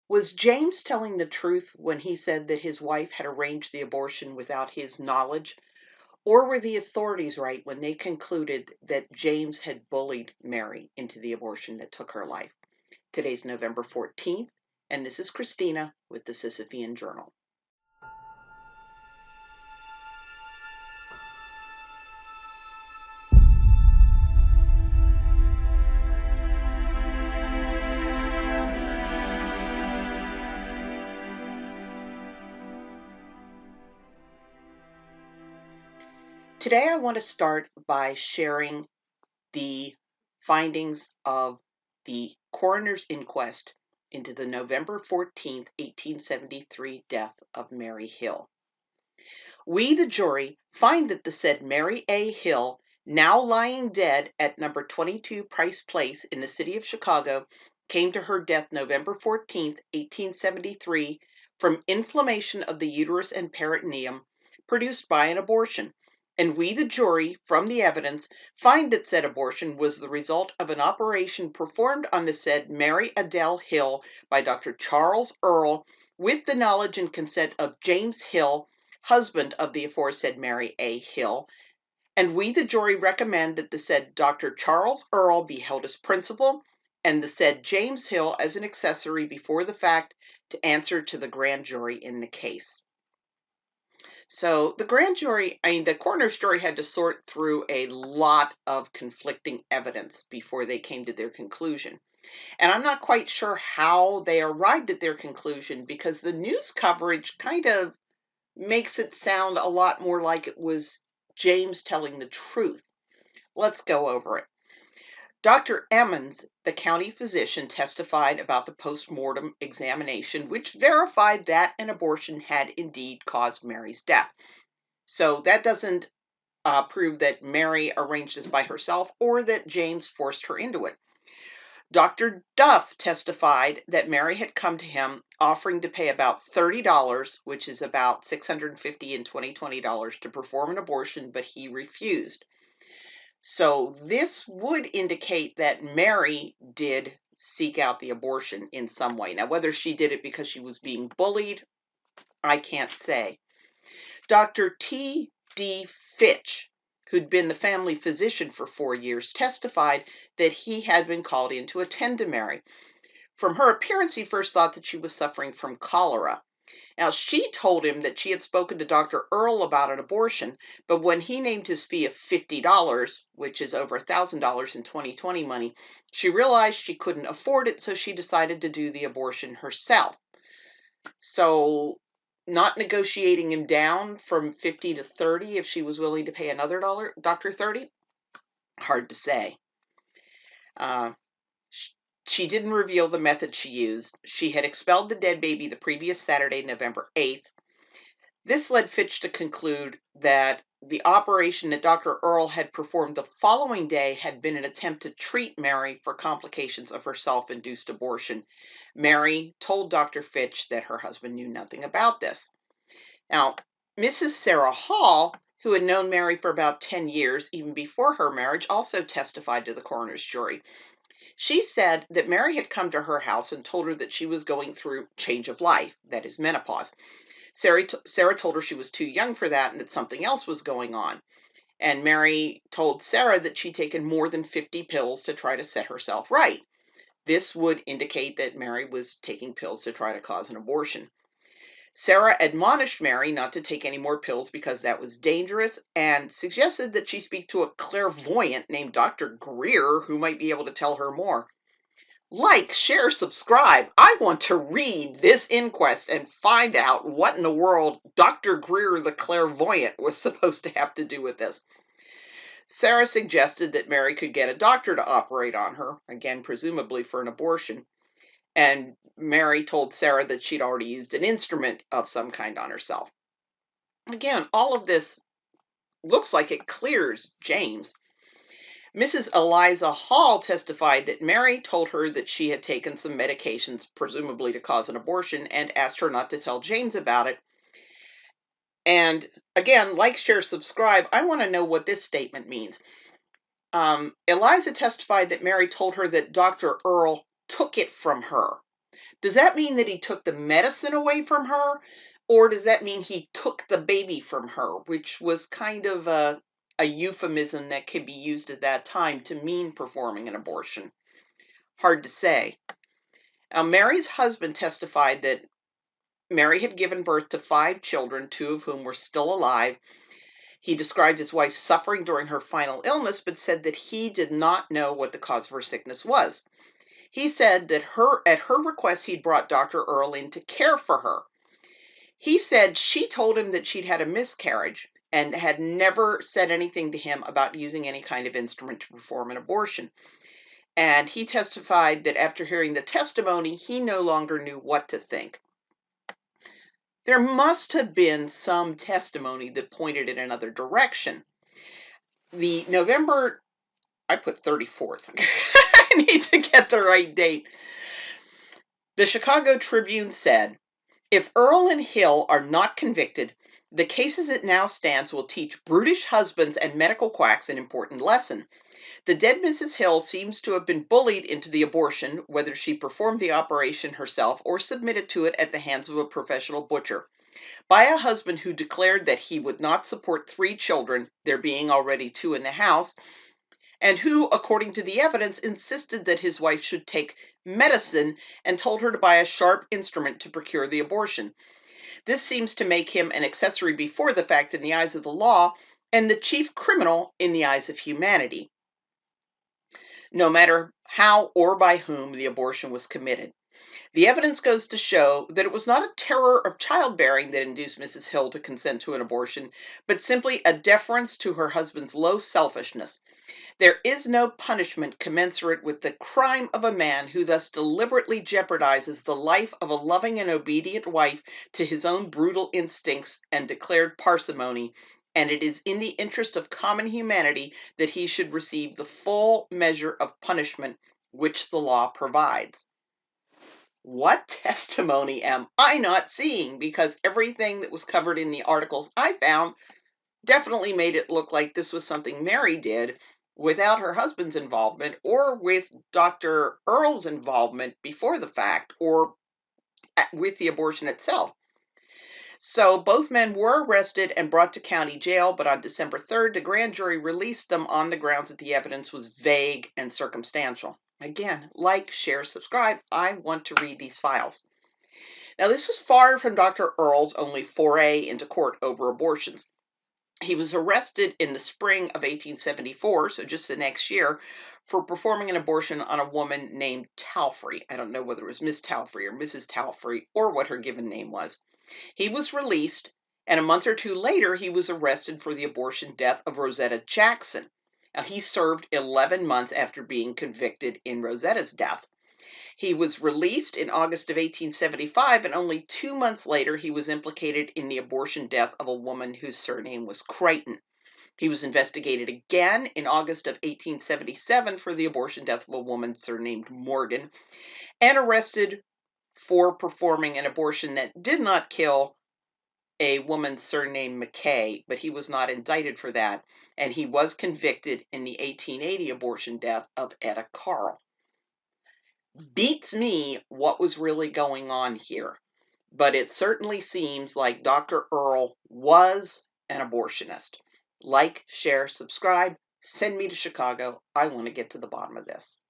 Was James telling the truth when he said that his wife had arranged the abortion without his knowledge? Or were the authorities right when they concluded that James had bullied Mary into the abortion that took her life? Today's November 14th, and this is Christina with the Sisyphean Journal. Today I want to start by sharing the findings of the coroner's inquest into the November 14th, 1873 death of Mary Hill. We, the jury, find that the said Mary A. Hill, now lying dead at number 22 Price Place in the city of Chicago, came to her death November 14th, 1873, from inflammation of the uterus and peritoneum produced by an abortion. And we, the jury, from the evidence, find that said abortion was the result of an operation performed on the said Mary Adele Hill by Dr. Charles Earll, with the knowledge and consent of James Hill, husband of the aforesaid Mary A. Hill. And we, the jury, recommend that the said Dr. Charles Earll be held as principal and the said James Hill as an accessory before the fact to answer to the grand jury in the case. So the the coroner's jury had to sort through a lot of conflicting evidence before they came to their conclusion. And I'm not quite sure how they arrived at their conclusion because the news coverage kind of makes it sound a lot more like it was James telling the truth. Let's go over it. Dr. Emmons, the county physician, testified about the post-mortem examination, which verified that an abortion had indeed caused Mary's death. So that doesn't prove that Mary arranged this by herself or that James forced her into it. Dr. Duff testified that Mary had come to him offering to pay about $30, which is about $650 in 2020 dollars, to perform an abortion, but he refused. So this would indicate that Mary did seek out the abortion in some way. Now, whether she did it because she was being bullied, I can't say. Dr. T.D. Fitch, who'd been the family physician for 4 years, testified that he had been called in to attend to Mary. From her appearance, he first thought that she was suffering from cholera. Now, she told him that she had spoken to Dr. Earll about an abortion, but when he named his fee of $50, which is over $1,000 in 2020 money, she realized she couldn't afford it, so she decided to do the abortion herself. So, not negotiating him down from 50 to 30 if she was willing to pay another doctor 30, hard to say. She didn't reveal the method she used. She had expelled the dead baby the previous Saturday, November 8th. This led Fitch to conclude that the operation that Dr. Earll had performed the following day had been an attempt to treat Mary for complications of her self-induced abortion. Mary told Dr. Fitch that her husband knew nothing about this. Now, Mrs. Sarah Hall, who had known Mary for about 10 years, even before her marriage, also testified to the coroner's jury. She said that Mary had come to her house and told her that she was going through change of life, that is menopause. Sarah told her she was too young for that and that something else was going on. And Mary told Sarah that she'd taken more than 50 pills to try to set herself right. This would indicate that Mary was taking pills to try to cause an abortion. Sarah admonished Mary not to take any more pills because that was dangerous and suggested that she speak to a clairvoyant named Dr. Greer who might be able to tell her more. Like, share, subscribe. I want to read this inquest and find out what in the world Dr. Greer the clairvoyant was supposed to have to do with this. Sarah suggested that Mary could get a doctor to operate on her, again, presumably for an abortion. And Mary told Sarah that she'd already used an instrument of some kind on herself. Again, all of this looks like it clears James. Mrs. Eliza Hall testified that Mary told her that she had taken some medications, presumably to cause an abortion, and asked her not to tell James about it. And again, like, share, subscribe. I want to know what this statement means. Eliza testified that Mary told her that Dr. Earll took it from her. Does that mean that he took the medicine away from her? Or does that mean he took the baby from her, which was kind of a euphemism that could be used at that time to mean performing an abortion? Hard to say. Now, Mary's husband testified that Mary had given birth to 5 children, 2 of whom were still alive. He described his wife's suffering during her final illness, but said that he did not know what the cause of her sickness was. He said that at her request, he'd brought Dr. Earll in to care for her. He said she told him that she'd had a miscarriage and had never said anything to him about using any kind of instrument to perform an abortion. And he testified that after hearing the testimony, he no longer knew what to think. There must have been some testimony that pointed in another direction. The November, I put 34th. I need to get the right date. The Chicago Tribune said, if Earll and Hill are not convicted, the case as it now stands will teach brutish husbands and medical quacks an important lesson. The dead Mrs. Hill seems to have been bullied into the abortion, whether she performed the operation herself or submitted to it at the hands of a professional butcher, by a husband who declared that he would not support 3 children, there being already 2 in the house, and who, according to the evidence, insisted that his wife should take medicine and told her to buy a sharp instrument to procure the abortion. This seems to make him an accessory before the fact in the eyes of the law and the chief criminal in the eyes of humanity, no matter how or by whom the abortion was committed. The evidence goes to show that it was not a terror of childbearing that induced Mrs. Hill to consent to an abortion, but simply a deference to her husband's low selfishness. There is no punishment commensurate with the crime of a man who thus deliberately jeopardizes the life of a loving and obedient wife to his own brutal instincts and declared parsimony, and it is in the interest of common humanity that he should receive the full measure of punishment which the law provides. What testimony am I not seeing? Because everything that was covered in the articles I found definitely made it look like this was something Mary did without her husband's involvement or with Dr. Earll's involvement before the fact or with the abortion itself. So both men were arrested and brought to county jail, but on December 3rd, the grand jury released them on the grounds that the evidence was vague and circumstantial. Again, like, share, subscribe. I want to read these files. Now, this was far from Dr. Earll's only foray into court over abortions. He was arrested in the spring of 1874, so just the next year, for performing an abortion on a woman named Talfrey. I don't know whether it was Miss Talfrey or Mrs. Talfrey or what her given name was. He was released, and a month or 2 later, he was arrested for the abortion death of Rosetta Jackson. Now, he served 11 months after being convicted in Rosetta's death. He was released in August of 1875, and only 2 months later, he was implicated in the abortion death of a woman whose surname was Crichton. He was investigated again in August of 1877 for the abortion death of a woman surnamed Morgan, and arrested for performing an abortion that did not kill a woman surnamed McKay, but he was not indicted for that, and he was convicted in the 1880 abortion death of Etta Carl. Beats me what was really going on here, but it certainly seems like Dr. Earll was an abortionist. Like, share, subscribe, send me to Chicago. I want to get to the bottom of this.